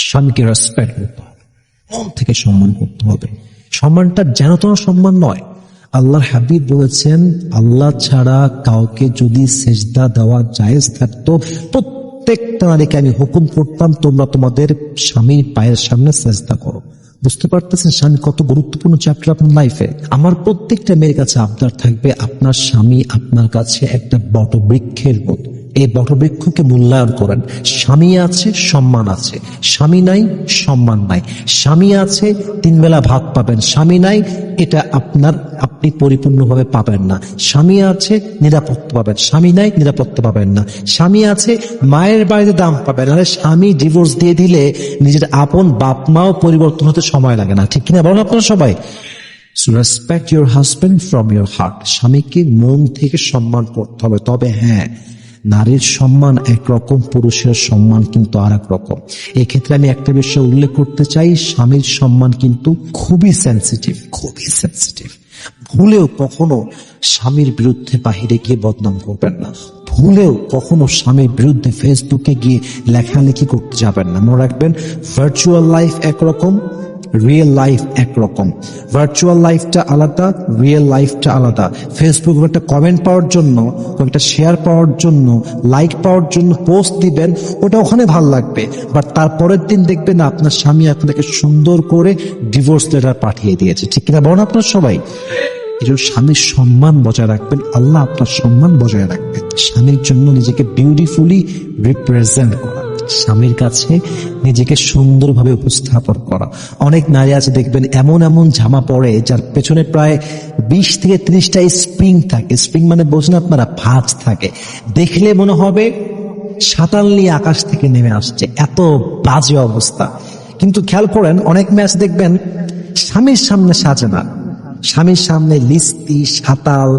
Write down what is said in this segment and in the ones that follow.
স্বামীকে রেসপেক্ট করতে হবে, মন থেকে সম্মান করতে হবে। সম্মানটা যেন তোমার সম্মান নয়। আল্লাহর হাবিব বলেছেন, আল্লাহ ছাড়া কাউকে যদি সেজদা দেওয়া জায়েজ থাকতো, প্রত্যেকটা নারীকে আমি হুকুম করতাম তোমরা তোমাদের স্বামীর পায়ের সামনে সেজদা করো। বুঝতে পারতেছেন স্বামী কত গুরুত্বপূর্ণ চ্যাপ্টার আপনার লাইফে। আমার প্রত্যেকটা মেয়ের কাছে আবদার থাকবে, আপনার স্বামী আপনার কাছে একটা বটবৃক্ষের মতো। এই বটবৃক্ষকে মূল্যায়ন করেন। স্বামী আছে, সম্মান আছে। স্বামী নাই, সম্মান নাই। স্বামী আছে, 3 বেলা ভাত পাবেন। স্বামী নাই, এটা আপনি পরিপূর্ণভাবে পাবেন না। স্বামী আছে, নিরাপত্তা পাবেন। স্বামী নাই, নিরাপত্তা পাবেন না। স্বামী আছে, মায়ের বাড়িতে দাম পাবেন। আরে স্বামী ডিভোর্স দিয়ে দিলে নিজের আপন বাপ মাও পরিবর্তন হতে সময় লাগে না, ঠিক কিনা বলেন আপনারা সবাই? So respect your husband from your heart. স্বামীকে মন থেকে সম্মান করতে হবে। তবে হ্যাঁ, নারীর সম্মান একরকম, পুরুষের সম্মান কিন্তু আর এক রকম। এক্ষেত্রে আমি একটা বিষয় উল্লেখ করতে চাই, স্বামীর সম্মান কিন্তু খুবই সেন্সিটিভ, খুবই সেন্সিটিভ। ভুলেও কখনো স্বামীর বিরুদ্ধে বাহিরে গিয়ে বদনাম করবেন না। ভুলেও কখনো স্বামীর বিরুদ্ধে ফেসবুকে গিয়ে লেখালেখি করতে যাবেন না। মনে রাখবেন, ভার্চুয়াল লাইফ একরকম, রিয়েল লাইফ একরকম। ভার্চুয়াল লাইফটা আলাদা, রিয়েল লাইফটা আলাদা। ফেসবুকে একটা কমেন্ট পাওয়ার জন্য, একটা শেয়ার পাওয়ার জন্য, লাইক পাওয়ার জন্য পোস্ট দিবেন, ওটা ওখানে ভাল লাগবে, বাট তারপরের দিন দেখবেন আপনার স্বামী আপনাকে সুন্দর করে ডিভোর্স লেটার পাঠিয়ে দিয়েছে, ঠিক কিনা বলেন আপনার সবাই? এই জন্য স্বামীর সম্মান বজায় রাখবেন, আল্লাহ আপনার সম্মান বজায় রাখবেন। স্বামীর জন্য নিজেকে বিউটিফুলি রিপ্রেজেন্ট করা, স্বামীর কাছে নিজেকে সুন্দরভাবে উপস্থাপন করা। অনেক নারী আছে দেখবেন এমন এমন জামা পরে যার পেছনে প্রায় 20 থেকে 30টা স্প্রিং থাকে। স্প্রিং মানে বোঝেন আপনারা, ভাঁজ থাকে। দেখলে মনে হবে সাঁতার নিয়ে আকাশ থেকে নেমে আসছে, এত বাজে অবস্থা। কিন্তু খেয়াল করেন, অনেক ম্যাচ দেখবেন স্বামীর সামনে সাজে না, স্বামীর সামনে লিস্তি সাতাল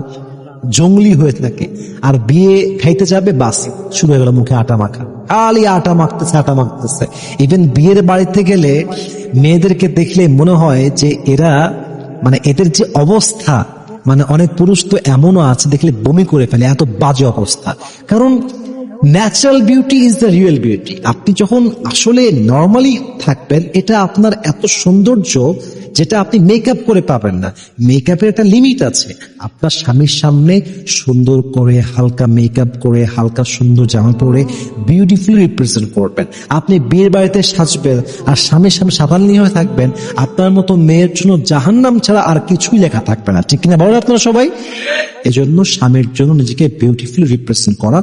জঙ্গলি হয়ে থাকে। আর বিয়ে খাইতে যাবে, বাস শুরু হয়ে গেল মুখে আটা মাখা, খালি আটা মাখতেছে, আটা মাখতেছে। ইভেন বিয়ের বাড়িতে গেলে মেয়েদেরকে দেখলে মনে হয় যে এরা, মানে এদের যে অবস্থা, মানে অনেক পুরুষ তো এমনও আছে দেখলে বমি করে ফেলে, এত বাজে অবস্থা। কারণ natural beauty is the real beauty. আপনি যখন আসলে নর্মালি থাকবেন, এটা আপনার এত সৌন্দর্য যেটা আপনি মেকআপ করে পাবেন না। মেকআপের একটা লিমিট আছে। আপনার স্বামীর সামনে সুন্দর করে হালকা মেকআপ করে, হালকা সুন্দর জামা পরে বিউটিফুলি রিপ্রেজেন্ট করবেন। আপনি বিয়ের বাড়িতে সাজবেন আর স্বামীর সামনে সাবান নিয়ে হয়ে থাকবেন, আপনার মতো মেয়ের জন্য জাহান্নাম ছাড়া আর কিছুই লেখা থাকবে না, ঠিক কিনা বলেন আপনারা সবাই? এজন্য স্বামীর জন্য নিজেকে বিউটিফুলি রিপ্রেজেন্ট করা